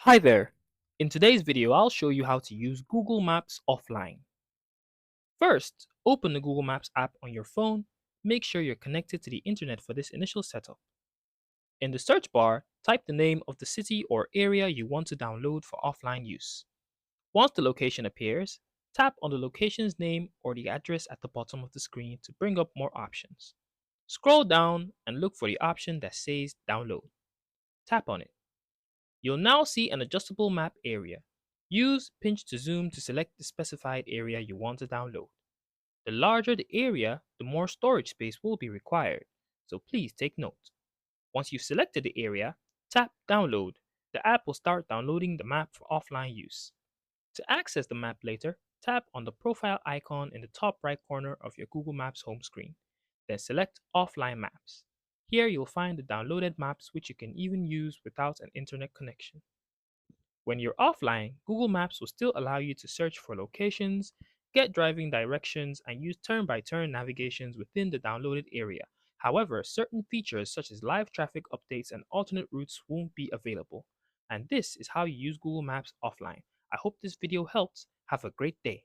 Hi there! In today's video, I'll show you how to use Google Maps offline. First, open the Google Maps app on your phone. Make sure you're connected to the internet for this initial setup. In the search bar, type the name of the city or area you want to download for offline use. Once the location appears, tap on the location's name or the address at the bottom of the screen to bring up more options. Scroll down and look for the option that says Download. Tap on it. You'll now see an adjustable map area. Use pinch to zoom to select the specified area you want to download. The larger the area, the more storage space will be required, so please take note. Once you've selected the area, tap Download. The app will start downloading the map for offline use. To access the map later, tap on the profile icon in the top right corner of your Google Maps home screen. Then select Offline Maps. Here you'll find the downloaded maps which you can even use without an internet connection. When you're offline, Google Maps will still allow you to search for locations, get driving directions, and use turn by turn navigations within the downloaded area. However, certain features such as live traffic updates and alternate routes won't be available. And this is how you use Google Maps offline. I hope this video helps. Have a great day.